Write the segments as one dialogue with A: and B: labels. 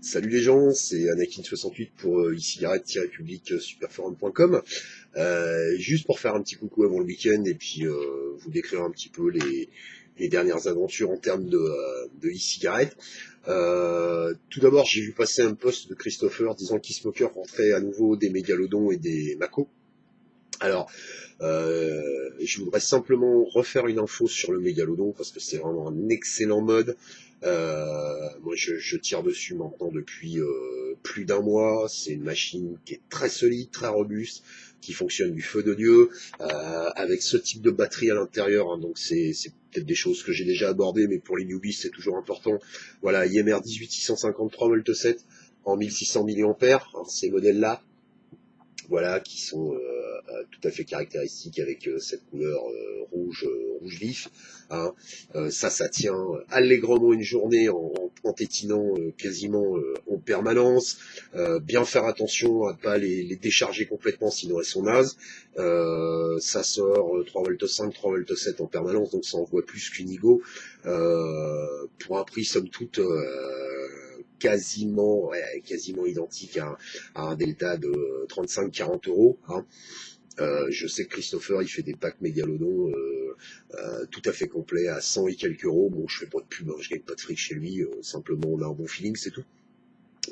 A: Salut les gens, c'est Anakin68 pour e-cigarette-public-superforum.com. Juste pour faire un petit coucou avant le week-end et puis vous décrire un petit peu les dernières aventures en termes de e-cigarette. Tout d'abord, j'ai vu passer un post de Christopher disant qu'e-smoker rentrait à nouveau des mégalodons et des macos. Alors, je voudrais simplement refaire une info sur le mégalodon parce que c'est vraiment un excellent mode. Moi, je tire dessus maintenant depuis plus d'un mois. C'est une machine qui est très solide, très robuste, qui fonctionne du feu de Dieu, avec ce type de batterie à l'intérieur. Hein, donc, c'est peut-être des choses que j'ai déjà abordées, mais pour les newbies, c'est toujours important. Voilà, IMR 18653 volt 7 en 1600 mAh, hein, ces modèles-là. Voilà, qui sont tout à fait caractéristiques avec cette couleur rouge vif. Hein. Ça tient allègrement une journée en tétinant quasiment en permanence. Bien faire attention à pas les décharger complètement, sinon elles sont nazes. Ça sort 3 volts 5, 3 volts 7 en permanence, donc ça envoie plus qu'une Igo. Pour un prix somme toute quasiment identique à un delta de 35-40 euros. Hein. Je sais que Christopher il fait des packs mégalodons tout à fait complets à 100 et quelques euros. Bon, je fais pas de pub, hein, je gagne pas de fric chez lui, simplement on a un bon feeling, c'est tout.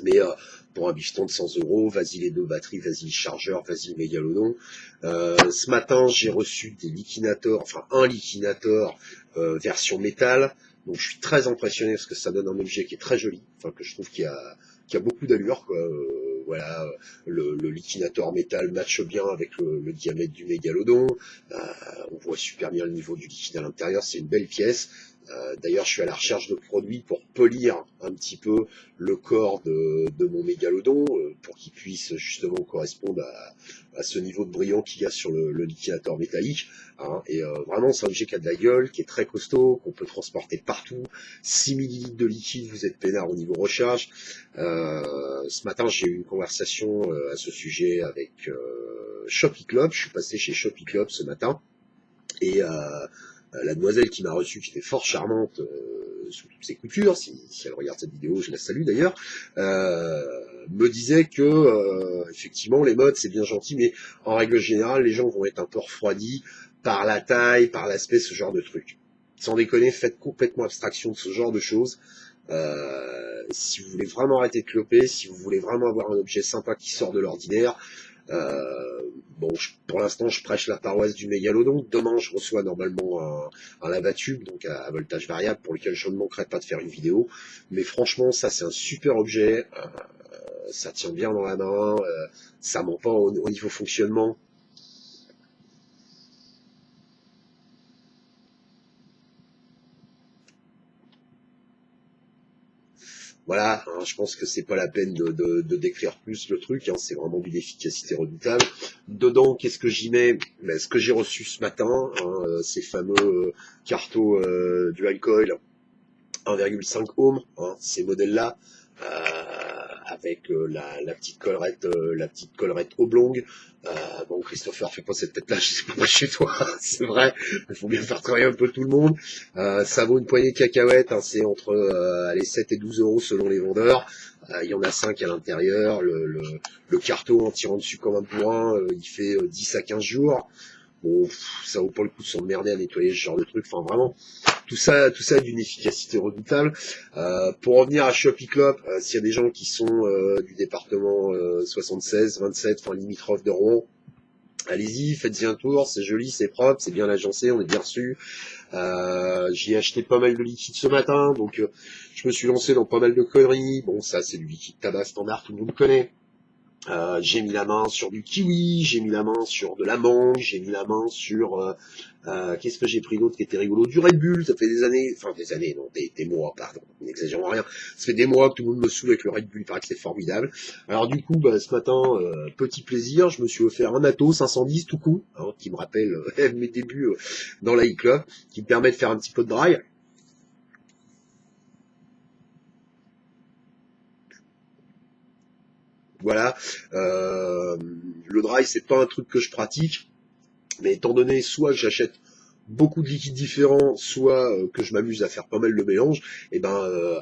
A: Mais pour un bifton de 100 euros, vas-y les deux batteries, vas-y le chargeur, vas-y le mégalodon. Ce matin, j'ai reçu des liquinators, enfin un liquinator version métal. Donc je suis très impressionné parce que ça donne un objet qui est très joli, enfin que je trouve qu'il a beaucoup d'allure, quoi. Voilà, le liquinator métal matche bien avec le diamètre du mégalodon. On voit super bien le niveau du liquide à l'intérieur, c'est une belle pièce. D'ailleurs, je suis à la recherche de produits pour polir un petit peu le corps de mon mégalodon, pour qu'il puisse justement correspondre à ce niveau de brillant qu'il y a sur le liquidateur métallique. Hein. Et vraiment, c'est un objet qui a de la gueule, qui est très costaud, qu'on peut transporter partout. 6 millilitres de liquide, vous êtes peinard au niveau recharge. Ce matin, j'ai eu une conversation à ce sujet avec Shopee Club. Je suis passé chez Shopee Club ce matin. Et la demoiselle qui m'a reçu, qui était fort charmante sous toutes ses coutures, si elle regarde cette vidéo, je la salue d'ailleurs, me disait que effectivement les modes c'est bien gentil, mais en règle générale les gens vont être un peu refroidis par la taille, par l'aspect, ce genre de truc. Sans déconner, faites complètement abstraction de ce genre de choses. Si vous voulez vraiment arrêter de cloper, si vous voulez vraiment avoir un objet sympa qui sort de l'ordinaire, bon, pour l'instant, je prêche la paroisse du mégalodon. Demain, je reçois normalement un lavatube, donc à voltage variable, pour lequel je ne manquerai pas de faire une vidéo. Mais franchement, ça, c'est un super objet. Ça tient bien dans la main. Ça ment pas au niveau fonctionnement. Voilà, hein, je pense que c'est pas la peine de décrire plus le truc, hein, c'est vraiment d'une efficacité redoutable. Dedans, qu'est-ce que j'y mets? Ben, ce que j'ai reçu ce matin, hein, ces fameux cartos dual coil 1,5 ohm, hein, ces modèles-là, avec la petite collerette oblongue. Bon, Christopher, fais pas cette tête-là, je sais pas chez toi, c'est vrai, il faut bien faire travailler un peu tout le monde. Ça vaut une poignée de cacahuètes, hein, c'est entre 7 et 12 euros selon les vendeurs. Il y en a 5 à l'intérieur, le carton en tirant dessus comme un bourrin, il fait 10 à 15 jours. Bon, ça vaut pas le coup de s'emmerder à nettoyer ce genre de truc, enfin vraiment, tout ça est d'une efficacité redoutable. Pour revenir à Shopee Club, s'il y a des gens qui sont du département 76, 27, enfin limitrophe de Rouen, allez-y, faites-y un tour, c'est joli, c'est propre, c'est bien agencé, on est bien reçu. J'y ai acheté pas mal de liquide ce matin, donc je me suis lancé dans pas mal de conneries. Bon, ça c'est du liquide tabac standard, tout le monde connaît. J'ai mis la main sur du kiwi, j'ai mis la main sur de la mangue, j'ai mis la main sur qu'est-ce que j'ai pris d'autre qui était rigolo, du Red Bull. Ça fait des années, enfin des années, non, des mois, pardon, n'exagérons rien. Ça fait des mois que tout le monde me saoule avec le Red Bull, il paraît que c'est formidable. Alors du coup, bah, ce matin, petit plaisir, je me suis offert un Atto 510 tout coup, hein, qui me rappelle mes débuts dans la e-club, qui me permet de faire un petit peu de dry. Voilà, le dry c'est pas un truc que je pratique, mais étant donné soit que j'achète beaucoup de liquides différents, soit que je m'amuse à faire pas mal de mélange, et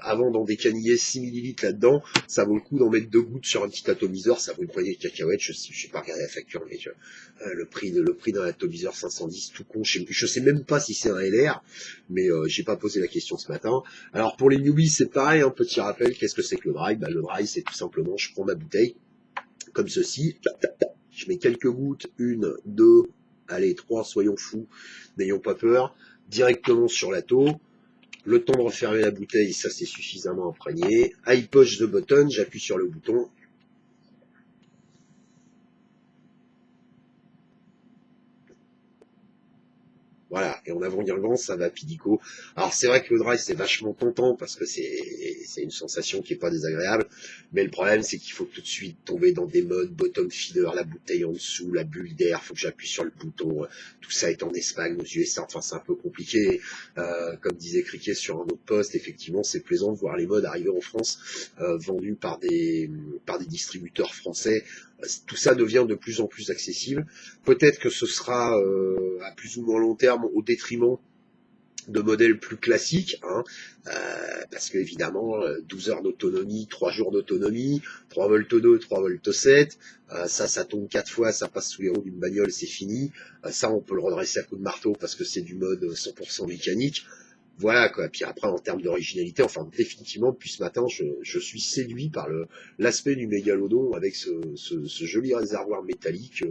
A: avant d'en décaniller 6 millilitres là-dedans, ça vaut le coup d'en mettre 2 gouttes sur un petit atomiseur, ça vaut une poignée de cacahuètes, je sais pas regarder la facture, mais le prix d'un atomiseur 510, tout con, je sais même pas si c'est un LR, mais j'ai pas posé la question ce matin. Alors pour les newbies, c'est pareil, un petit rappel, qu'est-ce que c'est que le dry? Le dry, c'est tout simplement, je prends ma bouteille, comme ceci, je mets quelques gouttes, 1, 2, allez, 3, soyons fous, n'ayons pas peur, directement sur la taux, le temps de refermer la bouteille, ça c'est suffisamment imprégné, I push the button, j'appuie sur le bouton, voilà, et en avant-guingant, ça va pidico. Alors c'est vrai que le dry c'est vachement tentant parce que c'est une sensation qui est pas désagréable, mais le problème c'est qu'il faut tout de suite tomber dans des modes bottom feeder, la bouteille en dessous, la bulle d'air, faut que j'appuie sur le bouton, tout ça est en Espagne, aux USA, enfin c'est un peu compliqué. Comme disait Criquet sur un autre post, effectivement c'est plaisant de voir les modes arriver en France, vendus par des distributeurs français. Tout ça devient de plus en plus accessible. Peut-être que ce sera à plus ou moins long terme au détriment de modèles plus classiques, hein, parce que évidemment 12 heures d'autonomie, 3 jours d'autonomie, 3 volts 2, 3 volts 7, ça tombe 4 fois, ça passe sous les roues d'une bagnole, c'est fini. Ça on peut le redresser à coup de marteau parce que c'est du mode 100% mécanique. Voilà quoi. Puis après en termes d'originalité, enfin définitivement depuis ce matin, je suis séduit par l'aspect du mégalodon avec ce joli réservoir métallique.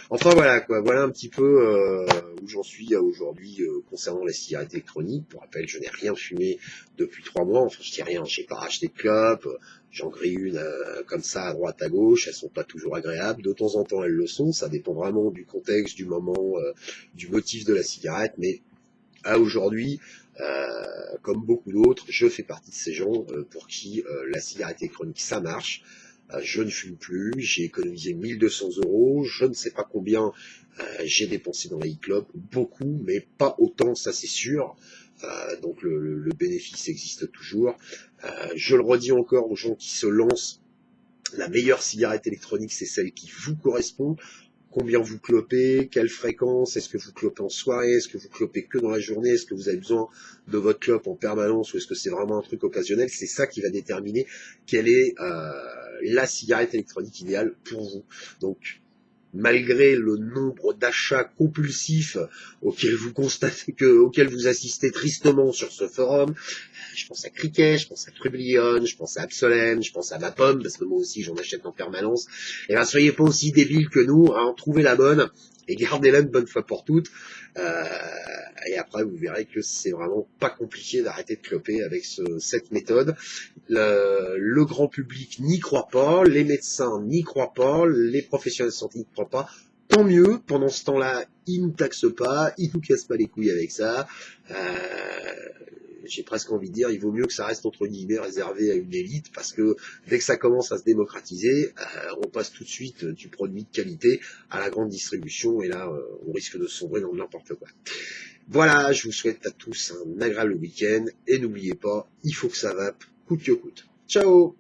A: Enfin voilà quoi, voilà un petit peu où j'en suis aujourd'hui concernant la cigarette électronique. Pour rappel, je n'ai rien fumé depuis 3 mois. Enfin je dis rien, j'ai pas racheté de clope. J'en grille une comme ça à droite à gauche. Elles sont pas toujours agréables. De temps en temps elles le sont. Ça dépend vraiment du contexte, du moment, du motif de la cigarette. Mais à aujourd'hui, comme beaucoup d'autres, je fais partie de ces gens pour qui la cigarette électronique ça marche. Je ne fume plus, j'ai économisé 1200 euros, je ne sais pas combien j'ai dépensé dans la e-clope, beaucoup, mais pas autant, ça c'est sûr. Donc le bénéfice existe toujours. Je le redis encore aux gens qui se lancent, la meilleure cigarette électronique, c'est celle qui vous correspond. Combien vous clopez, quelle fréquence, est-ce que vous clopez en soirée, est-ce que vous clopez que dans la journée, est-ce que vous avez besoin de votre clope en permanence ou est-ce que c'est vraiment un truc occasionnel, c'est ça qui va déterminer quelle est la cigarette électronique idéale pour vous. Donc malgré le nombre d'achats compulsifs auxquels auxquels vous assistez tristement sur ce forum, je pense à Cricket, je pense à Trublion, je pense à Absolem, je pense à ma pomme, parce que moi aussi j'en achète en permanence. Et ben soyez pas aussi débiles que nous, hein, trouvez la bonne et gardez-la une bonne fois pour toutes. Euh, et après vous verrez que c'est vraiment pas compliqué d'arrêter de cloper avec cette méthode. Le grand public n'y croit pas, les médecins n'y croient pas, les professionnels de santé n'y croient pas. Tant mieux, pendant ce temps-là, ils nous taxent pas, ils nous cassent pas les couilles avec ça. J'ai presque envie de dire, il vaut mieux que ça reste entre guillemets réservé à une élite, parce que dès que ça commence à se démocratiser, on passe tout de suite du produit de qualité à la grande distribution, et là, on risque de sombrer dans n'importe quoi. Voilà, je vous souhaite à tous un agréable week-end, et n'oubliez pas, il faut que ça vape, coûte que coûte. Ciao!